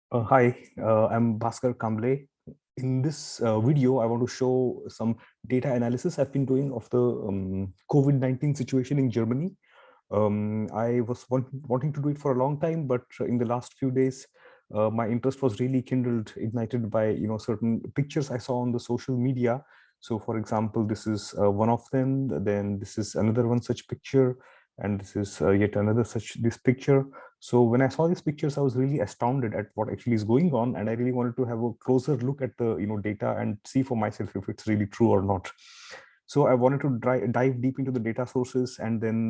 Hi, I'm Bhaskar Kamble. In this video, I want to show some data analysis I've been doing of the COVID-19 situation in Germany. I was wanting to do it for a long time, but in the last few days, my interest was really kindled, ignited by certain pictures I saw on the social media. So, for example, this is one of them. Then this is another one such picture, and this is yet another such this picture. So when I saw these pictures, I was really astounded at what actually is going on, and I really wanted to have a closer look at the data and see for myself if it's really true or not. So I wanted to dive deep into the data sources and then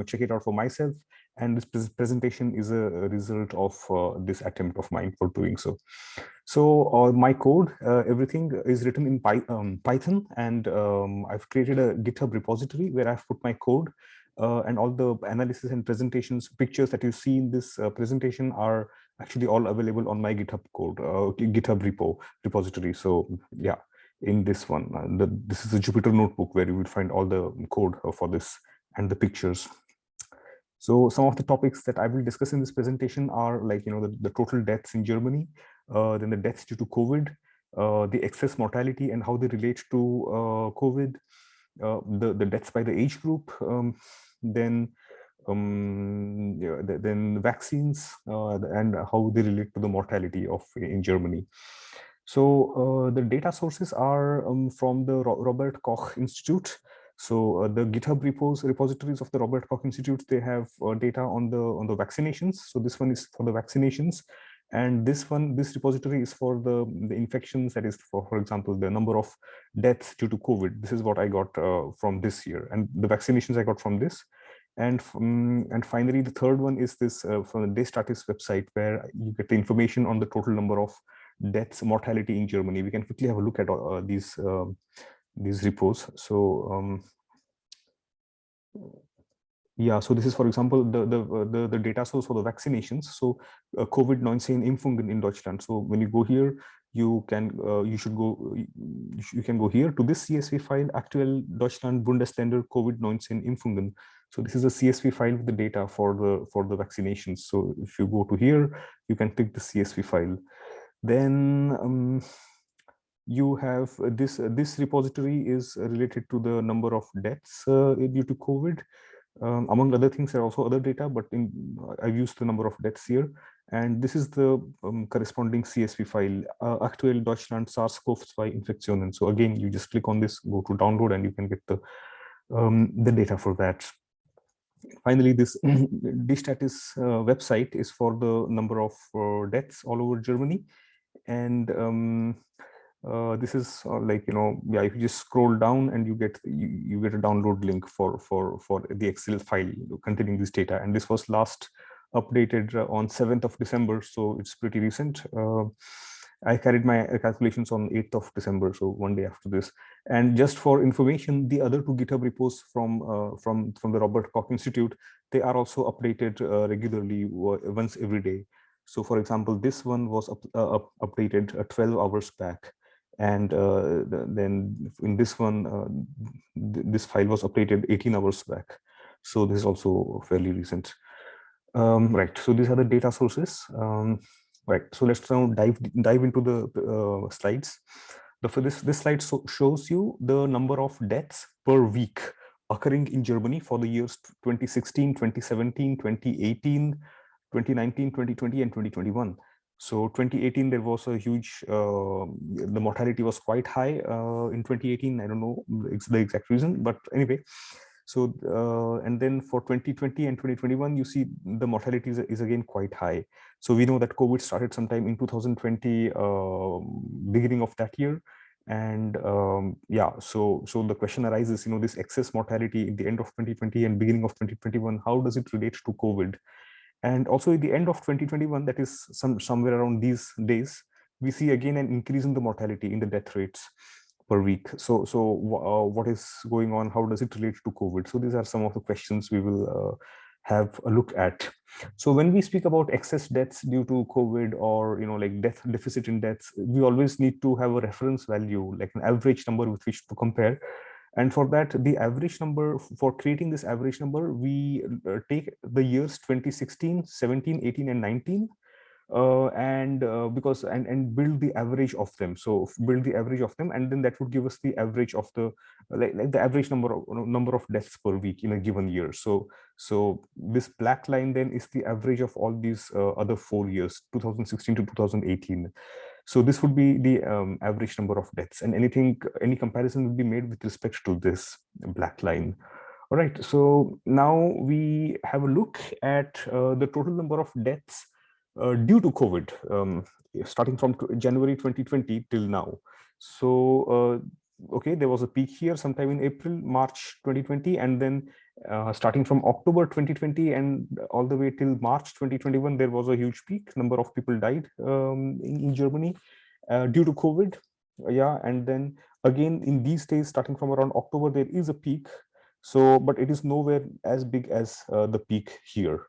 check it out for myself. And this presentation is a result of this attempt of mine for doing so. So my code, everything is written in Python, and I've created a GitHub repository where I've put my code, and all the analysis and presentations, pictures that you see in this presentation are actually all available on my GitHub code, GitHub repository. So yeah, in this one, this is a Jupyter notebook where you will find all the code for this and the pictures. So some of the topics that I will discuss in this presentation are like, the total deaths in Germany, then the deaths due to COVID, the excess mortality and how they relate to COVID, the deaths by the age group, then then vaccines and how they relate to the mortality of in Germany. So the data sources are from the Robert Koch Institute. So the GitHub repositories of the Robert Koch Institute, they have data on the vaccinations. So this one is for the vaccinations, and this repository is for the infections. That is for example, the number of deaths due to COVID. This is what I got from this year, and the vaccinations I got from this. And finally, the third one is this from the Destatis website, where you get the information on the total number of deaths, mortality in Germany. We can quickly have a look at these repos. So yeah, so this is, for example, the data source for the vaccinations. So Covid-19 Impfungen in Deutschland. So when you go here, you can go here to this CSV file, Aktuell Deutschland Bundesländer Covid-19 Impfungen. So this is a CSV file with the data for the vaccinations. So if you go to here, you can pick the CSV file. Then you have this repository is related to the number of deaths due to COVID. Among other things, there are also other data, but I've used the number of deaths here. And this is the corresponding CSV file, Aktuell Deutschland SARS-CoV-2 Infektionen. So again, you just click on this, go to download, and you can get the data for that. Finally, this Destatis website is for the number of deaths all over Germany. And this is like, yeah, if you just scroll down and you get a download link for the Excel file containing this data. And this was last updated on 7th of December, so it's pretty recent. I carried my calculations on 8th of December, so one day after this. And just for information, the other two GitHub repos from the Robert Koch Institute, they are also updated regularly, once every day. So for example, this one was updated 12 hours back. And then in this one, this file was updated 18 hours back. So this is also fairly recent. Right, so these are the data sources. Right, so let's now dive into the slides. This slide shows you the number of deaths per week occurring in Germany for the years 2016, 2017, 2018, 2019, 2020, and 2021. So 2018, there was a huge, the mortality was quite high in 2018. I don't know the exact reason, but anyway. So, and then for 2020 and 2021, you see the mortality is again quite high. So we know that COVID started sometime in 2020, beginning of that year. And yeah, so the question arises, this excess mortality in the end of 2020 and beginning of 2021, how does it relate to COVID? And also at the end of 2021, that is somewhere around these days, we see again an increase in the mortality, in the death rates per week. So what is going on? How does it relate to COVID? So these are some of the questions we will have a look at. So when we speak about excess deaths due to COVID, or like death deficit in deaths, we always need to have a reference value, like an average number with which to compare. And for that, the average number, for creating this average number, we take the years 2016, 17, 18, and 19. and build the average of them. So build the average of them, and then that would give us the average of the like the average number of deaths per week in a given year. So this black line then is the average of all these other 4 years, 2016 to 2018. So this would be the average number of deaths, and any comparison would be made with respect to this black line. All right, so now we have a look at the total number of deaths due to COVID, starting from January 2020 till now. So, okay, there was a peak here sometime in April, March 2020, and then starting from October 2020 and all the way till March 2021, there was a huge peak. Number of people died in Germany due to COVID. Yeah, and then again in these days, starting from around October, there is a peak. So, but it is nowhere as big as the peak here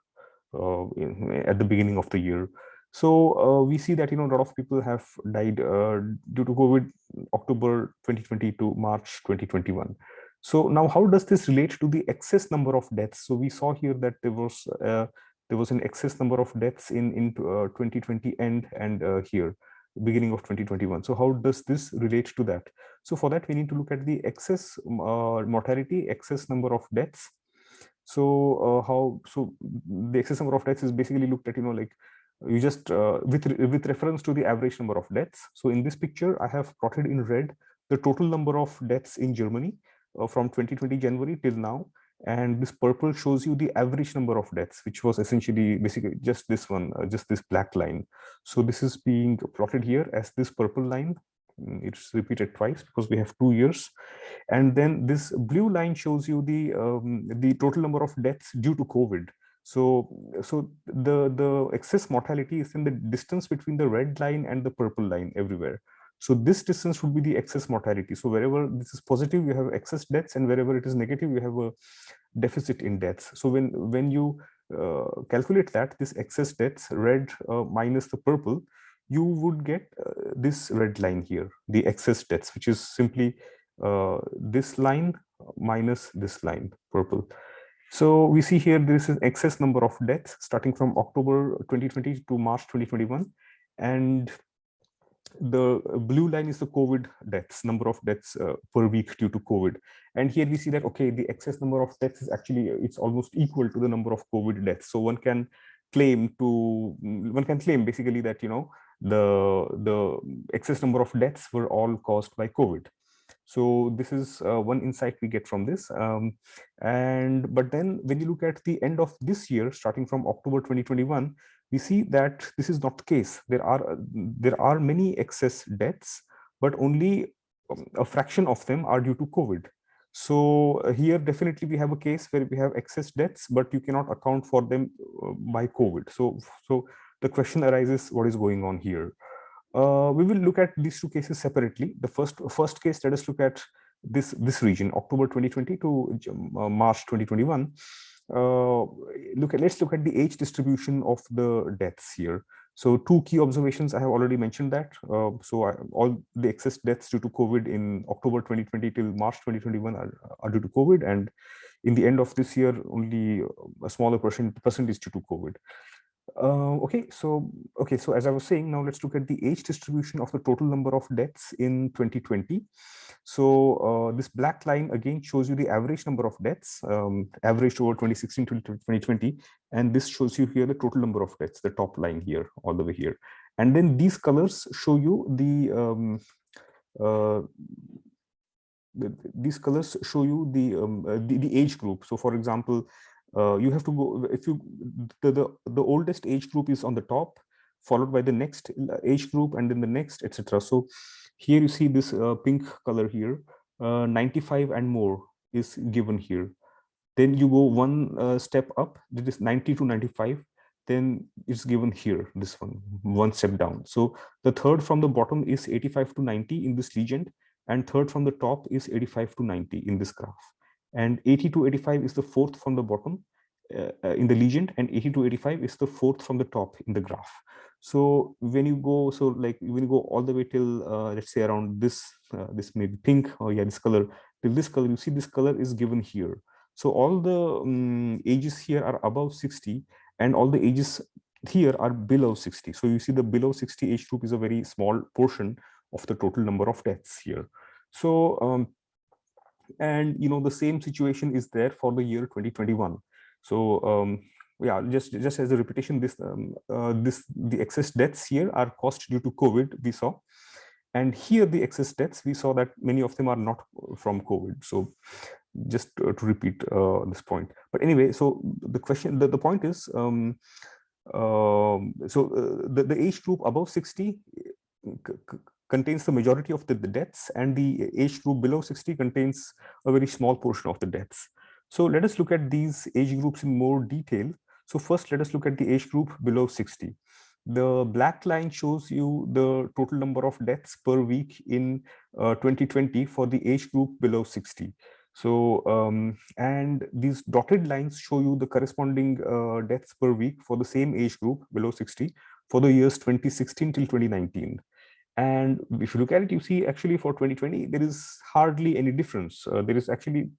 at the beginning of the year. So we see that a lot of people have died due to COVID, October 2020 to March 2021. So now, how does this relate to the excess number of deaths? So we saw here that there was an excess number of deaths in 2020 and here beginning of 2021. So how does this relate to that? So for that, we need to look at the excess mortality, excess number of deaths. So the excess number of deaths is basically looked at, like you just with reference to the average number of deaths. So in this picture, I have plotted in red the total number of deaths in Germany from 2020 January till now. And this purple shows you the average number of deaths, which was essentially basically just this one, just this black line. So this is being plotted here as this purple line. It's repeated twice because we have 2 years. And then this blue line shows you the total number of deaths due to COVID. So the excess mortality is in the distance between the red line and the purple line everywhere. So this distance would be the excess mortality. So wherever this is positive, you have excess deaths, and wherever it is negative, you have a deficit in deaths. So when you calculate that, this excess deaths, red minus the purple, you would get this red line here, the excess deaths, which is simply this line minus this line, purple. So we see here there is an excess number of deaths starting from October 2020 to March 2021, and the blue line is the COVID deaths, number of deaths per week due to COVID. And here we see that, okay, the excess number of deaths is actually, it's almost equal to the number of COVID deaths. So one can claim basically that, the excess number of deaths were all caused by COVID. So this is one insight we get from this. But then when you look at the end of this year, starting from October 2021, we see that this is not the case. There are many excess deaths, but only a fraction of them are due to COVID. So here definitely we have a case where we have excess deaths, but you cannot account for them by COVID. So the question arises, what is going on here? We will look at these two cases separately. The first case, let us look at this region, October 2020 to March 2021. Let's look at the age distribution of the deaths here. So two key observations, I have already mentioned that. All the excess deaths due to COVID in October 2020 till March 2021 are due to COVID, and in the end of this year, only a smaller percentage due to COVID. So as I was saying, now let's look at the age distribution of the total number of deaths in 2020. So this black line again shows you the average number of deaths, averaged over 2016 to 2020, and this shows you here the total number of deaths, the top line here, all the way here. And then these colors show you these colors show you the age group. So for example, you have to go, if you the oldest age group is on the top, followed by the next age group, and then the next, etc. So here you see this pink color here, 95 and more is given here. Then you go one step up, that is 90 to 95, then it's given here, this one step down. So the third from the bottom is 85 to 90 in this legend, and third from the top is 85 to 90 in this graph. And 80 to 85 is the fourth from the bottom in the legend, and 80 to 85 is the fourth from the top in the graph. So when you go, when you go all the way till let's say around this may be pink, or this color, till this color, you see this color is given here. So all the ages here are above 60, and all the ages here are below 60. So you see the below 60 age group is a very small portion of the total number of deaths here. So and the same situation is there for the year 2021. So yeah, just as a repetition, the excess deaths here are caused due to COVID, we saw. And here the excess deaths, we saw that many of them are not from COVID. So just to repeat this point. But anyway, so the question, the point is, the age group above 60 contains the majority of the deaths, and the age group below 60 contains a very small portion of the deaths. So let us look at these age groups in more detail. So first, let us look at the age group below 60. The black line shows you the total number of deaths per week in 2020 for the age group below 60. So, and these dotted lines show you the corresponding deaths per week for the same age group below 60 for the years 2016 till 2019. And if you look at it, you see actually for 2020, there is hardly any difference. There is actually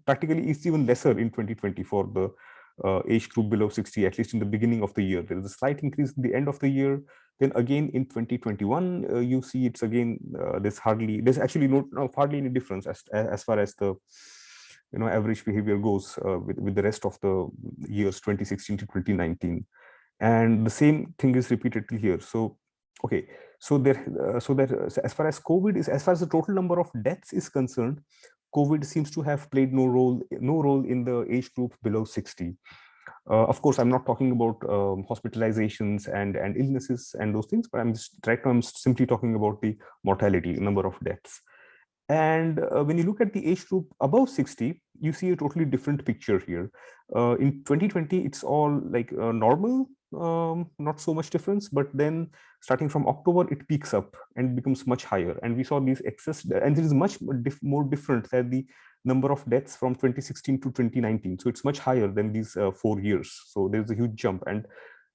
practically it's even lesser in 2020 for the age group below 60, at least in the beginning of the year. There is a slight increase in the end of the year. Then again in 2021, you see it's again, there's actually hardly any difference as far as the average behavior goes with the rest of the years 2016 to 2019. And the same thing is repeated here. So okay, so as far as COVID is, as far as the total number of deaths is concerned, COVID seems to have played no role in the age group below 60. Of course, I'm not talking about hospitalizations and illnesses and those things, but right now I'm simply talking about the mortality, number of deaths. And when you look at the age group above 60, you see a totally different picture here. In 2020, it's all like normal, not so much difference, but then starting from October, it peaks up and becomes much higher. And we saw these excess, and it is much more different than the number of deaths from 2016 to 2019. So it's much higher than these 4 years. So there's a huge jump. And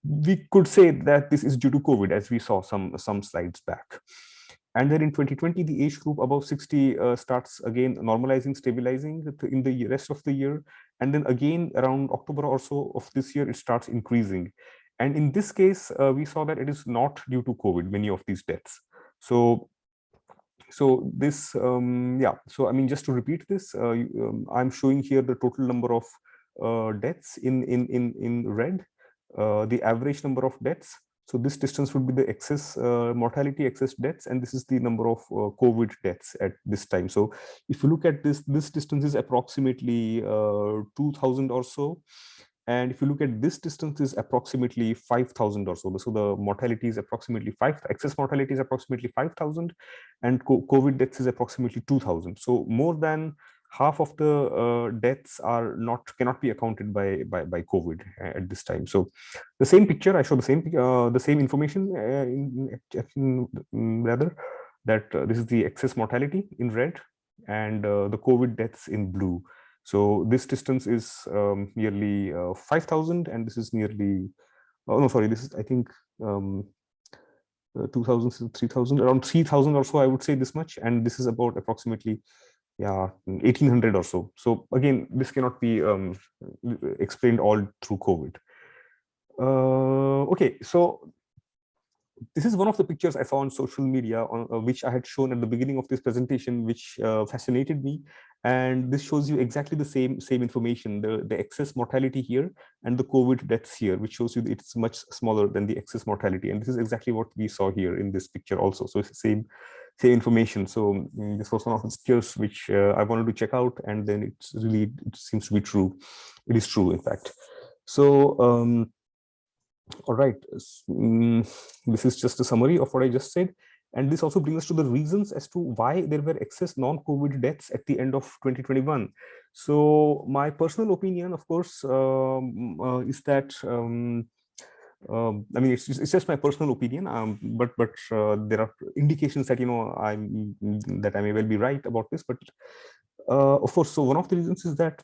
we could say that this is due to COVID, as we saw some slides back. And then in 2020, the age group above 60 starts again normalizing, stabilizing in the rest of the year. And then again, around October or so of this year, it starts increasing. And in this case, we saw that it is not due to COVID, many of these deaths. So this, yeah, so I mean, just to repeat this, I'm showing here the total number of deaths in red, the average number of deaths. So this distance would be the excess mortality, excess deaths, and this is the number of COVID deaths at this time. So if you look at this distance is approximately 2,000 or so. And if you look at this distance is approximately 5,000 or so. So the mortality is approximately excess mortality is approximately 5,000, and COVID deaths is approximately 2,000. So more than half of the deaths cannot be accounted by COVID at this time. So the same picture, I show the same information rather, that this is the excess mortality in red and the COVID deaths in blue. So this distance is nearly 5,000, and this is nearly, oh no, sorry, this is, I think, 2,000, 3,000, around 3,000 or so, I would say this much. And this is about approximately, yeah, 1,800 or so. So again, this cannot be explained all through COVID. Okay, so this is one of the pictures I saw on social media, which I had shown at the beginning of this presentation, which fascinated me. And this shows you exactly the same information, the excess mortality here and the COVID deaths here, which shows you that it's much smaller than the excess mortality. And this is exactly what we saw here in this picture also. So it's the same information. So this was one of the pictures which I wanted to check out, and then it seems to be true. It is true, in fact. So all right, this is just a summary of what I just said. And this also brings us to the reasons as to why there were excess non-COVID deaths at the end of 2021. So my personal opinion, of course, is that, I mean, it's just my personal opinion, but there are indications that, I may well be right about this. But of course, so one of the reasons is that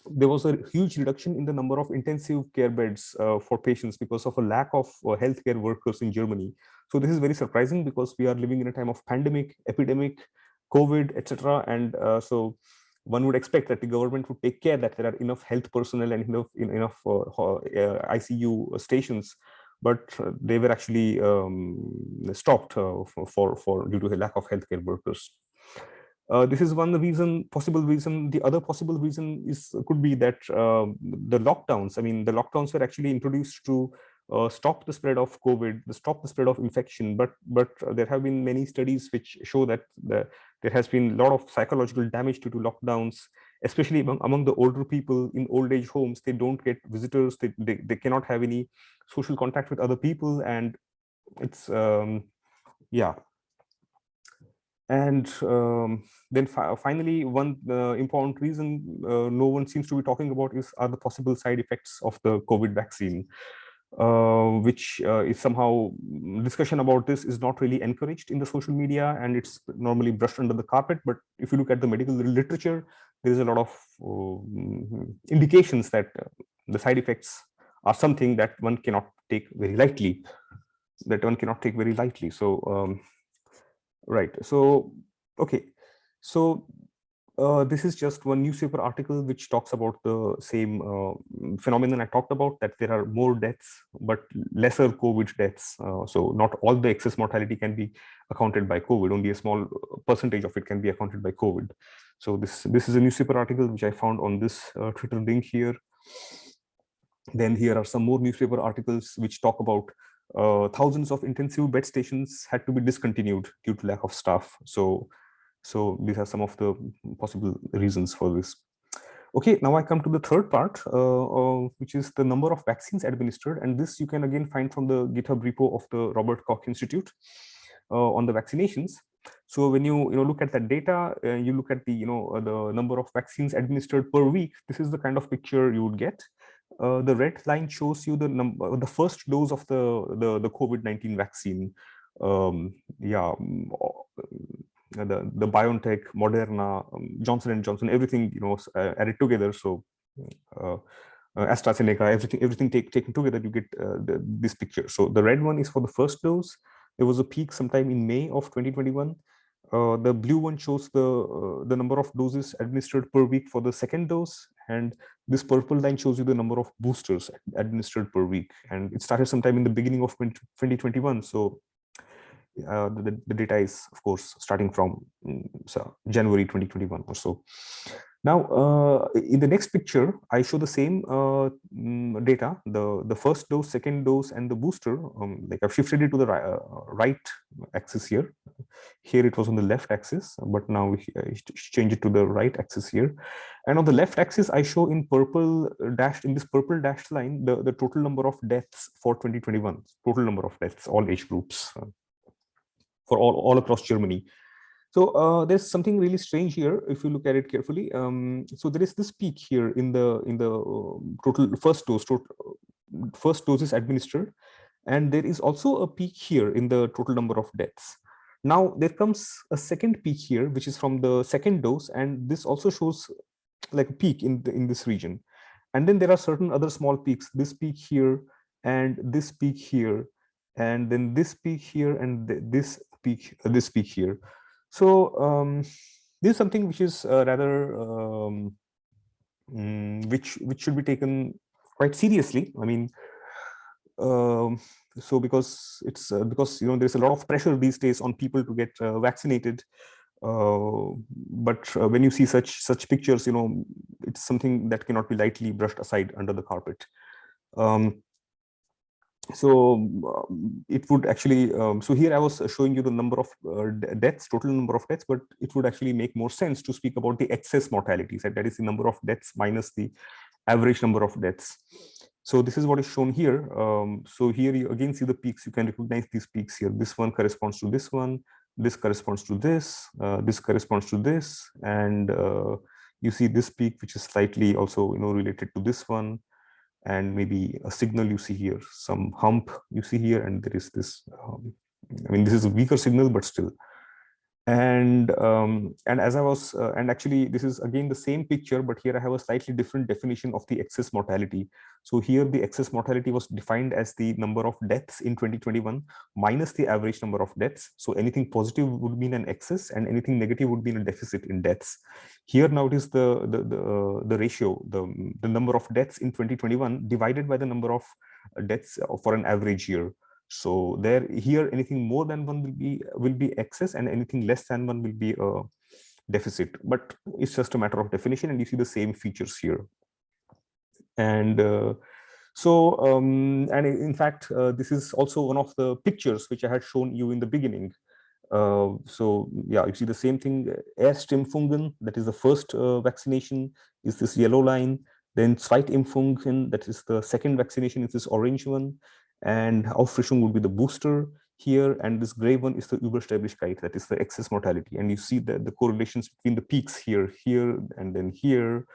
there was a huge reduction in the number of intensive care beds for patients because of a lack of healthcare workers in Germany. So this is very surprising because we are living in a time of pandemic, epidemic, COVID, etc. And so one would expect that the government would take care that there are enough health personnel and enough ICU stations, but they were actually stopped for due to the lack of healthcare workers. This is one reason, possible reason. The other possible reason could be that the lockdowns. I mean, the lockdowns were actually introduced to stop the spread of COVID, stop the spread of infection. But there have been many studies which show that there has been a lot of psychological damage due to lockdowns, especially among the older people in old age homes. They don't get visitors. They cannot have any social contact with other people, and it's yeah. And then finally, one important reason no one seems to be talking about are the possible side effects of the COVID vaccine, which is somehow, discussion about this is not really encouraged in the social media, and it's normally brushed under the carpet. But if you look at the medical literature, there is a lot of indications that the side effects are something that one cannot take very lightly. So right. So, okay. So this is just one newspaper article which talks about the same phenomenon I talked about, that there are more deaths, but lesser COVID deaths. So not all the excess mortality can be accounted by COVID. Only a small percentage of it can be accounted by COVID. So this is a newspaper article which I found on this Twitter link here. Then here are some more newspaper articles which talk about thousands of intensive bed stations had to be discontinued due to lack of staff. So these are some of the possible reasons for this. Okay, now I come to the third part, which is the number of vaccines administered. And this you can again find from the GitHub repo of the Robert Koch Institute on the vaccinations. So when you look at that data, you look at the the number of vaccines administered per week. This is the kind of picture you would get. The red line shows you the first dose of the COVID-19 vaccine. Yeah, the BioNTech, Moderna, Johnson & Johnson, everything added together. So AstraZeneca, everything taken together, you get this picture. So the red one is for the first dose. There was a peak sometime in May of 2021. The blue one shows the number of doses administered per week for the second dose, and this purple line shows you the number of boosters administered per week. And it started sometime in the beginning of 2021. So the data is, of course, starting from January 2021 or so. Now, in the next picture, I show the same data, the first dose, second dose, and the booster. Like I've shifted it to the right axis here. Here it was on the left axis, but now we change it to the right axis here. And on the left axis, I show in purple dashed, in this purple dashed line, the total number of deaths for 2021, total number of deaths, all age groups, for all across Germany. So there's something really strange here if you look at it carefully. So there is this peak here in the total first dose is administered, and there is also a peak here in the total number of deaths. Now there comes a second peak here, which is from the second dose, and this also shows like a peak in this region. And then there are certain other small peaks, this peak here, and this peak here, and then this peak here, and this peak here. So this is something which is rather which should be taken quite seriously. I mean, so because it's because there's a lot of pressure these days on people to get vaccinated. But when you see such pictures, it's something that cannot be lightly brushed aside under the carpet. So it would actually, so here I was showing you the number of deaths, total number of deaths, but it would actually make more sense to speak about the excess mortality. So that is the number of deaths minus the average number of deaths. So this is what is shown here. So here you again see the peaks. You can recognize these peaks here. This one corresponds to this one. This corresponds to this. This corresponds to this. And you see this peak, which is slightly also related to this one. And maybe a signal you see here, some hump you see here, and there is this, I mean, this is a weaker signal, but still. And as I was and actually this is again the same picture, but here I have a slightly different definition of the excess mortality. So here the excess mortality was defined as the number of deaths in 2021 minus the average number of deaths. So anything positive would mean an excess and anything negative would mean a deficit in deaths. Here now it is the ratio, the number of deaths in 2021 divided by the number of deaths for an average year. So there, here, anything more than one will be excess, and anything less than one will be a deficit. But it's just a matter of definition, and you see the same features here. And and in fact, this is also one of the pictures which I had shown you in the beginning. So yeah, you see the same thing. Erstimpfungen, that is the first vaccination, is this yellow line. Then Zweitimpfungen, that is the second vaccination, is this orange one. And Auffrischung would be the booster here. And this gray one is the Übersterblichkeit, that is the excess mortality. And you see the correlations between the peaks here, and then here,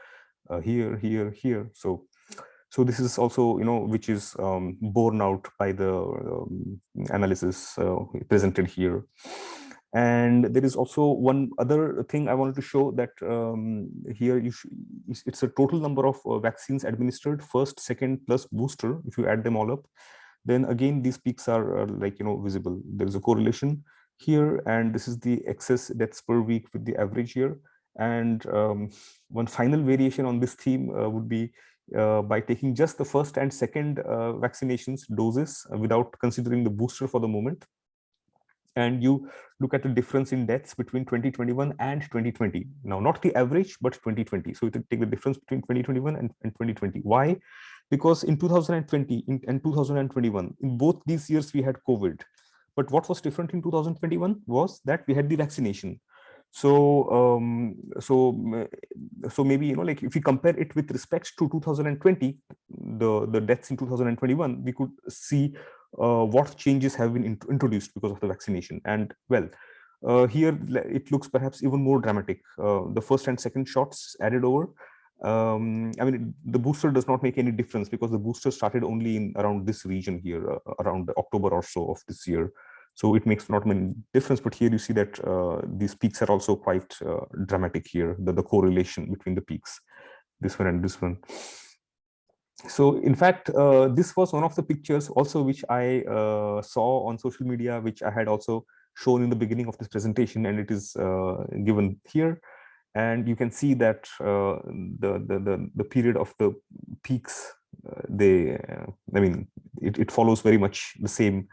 here. So this is also, which is borne out by the analysis presented here. And there is also one other thing I wanted to show, that here it's a total number of vaccines administered, first, second, plus booster. If you add them all up, then again these peaks are visible. There is a correlation here, and this is the excess deaths per week with the average year. And one final variation on this theme would be by taking just the first and second vaccinations doses without considering the booster for the moment. And you look at the difference in deaths between 2021 and 2020. Now, not the average, but 2020. So you take the difference between 2021 and 2020. Why? Because in 2020 and 2021, in both these years, we had COVID. But what was different in 2021 was that we had the vaccination. So so maybe like if we compare it with respect to 2020, the deaths in 2021, we could see what changes have been introduced because of the vaccination. And well, here it looks perhaps even more dramatic. The first and second shots added over. I mean, the booster does not make any difference because the booster started only in around this region here, around October or so of this year. So it makes not many difference, but here you see that these peaks are also quite dramatic here, the correlation between the peaks, this one and this one. So in fact, this was one of the pictures also which I saw on social media, which I had also shown in the beginning of this presentation, and it is given here. And you can see that the period of the peaks, I mean, it follows very much the same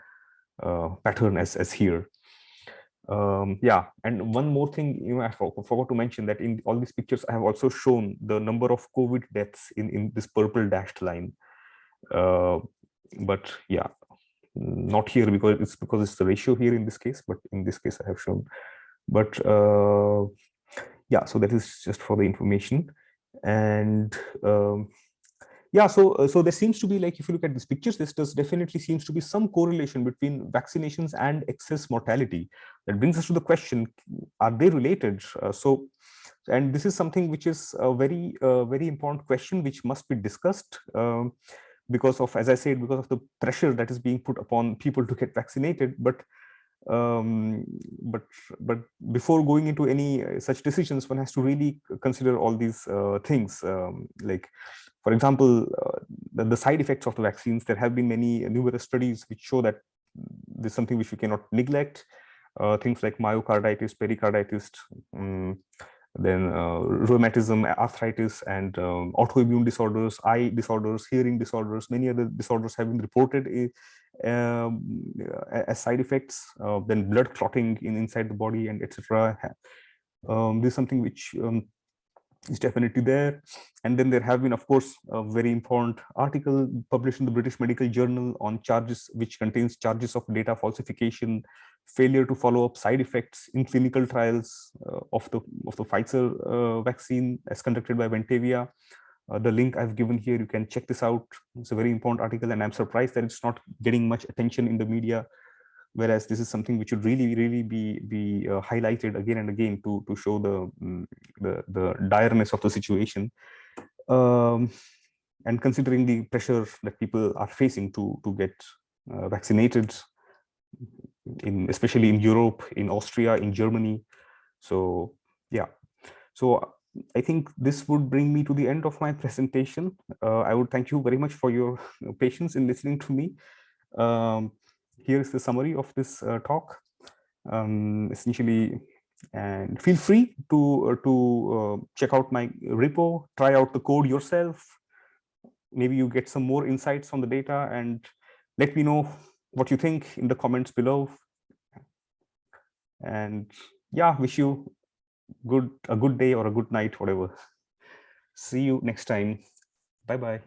pattern as here. Yeah, and one more thing, I forgot to mention that in all these pictures, I have also shown the number of COVID deaths in this purple dashed line. But yeah, not here because it's the ratio here in this case, but in this case I have shown. But yeah, so that is just for the information. And yeah, so there seems to be, like, if you look at these pictures, this does definitely seems to be some correlation between vaccinations and excess mortality. That brings us to the question, are they related? And this is something which is a very important question which must be discussed because of, as I said, because of the pressure that is being put upon people to get vaccinated. But before going into any such decisions, one has to really consider all these things. Like, for example, the side effects of the vaccines. There have been many numerous studies which show that this is something which we cannot neglect. Things like myocarditis, pericarditis, then rheumatism, arthritis, and autoimmune disorders, eye disorders, hearing disorders, many other disorders have been reported as side effects. Then blood clotting inside the body, and etc. This is something which is definitely there. And then there have been, of course, a very important article published in the British Medical Journal on charges, which contains charges of data falsification, failure to follow up side effects in clinical trials of the Pfizer vaccine as conducted by Ventavia. The link I've given here, you can check this out. It's a very important article, and I'm surprised that it's not getting much attention in the media, whereas this is something which should really be highlighted again and again to show the direness of the situation, and considering the pressure that people are facing to get vaccinated, especially in Europe, in Austria, in Germany, So yeah, so I think this would bring me to the end of my presentation. I would thank you very much for your patience in listening to me. Here is the summary of this talk. Essentially, and feel free to check out my repo, try out the code yourself. Maybe you get some more insights on the data, and let me know what you think in the comments below. And yeah, wish you a good day or a good night, whatever. See you next time. Bye bye.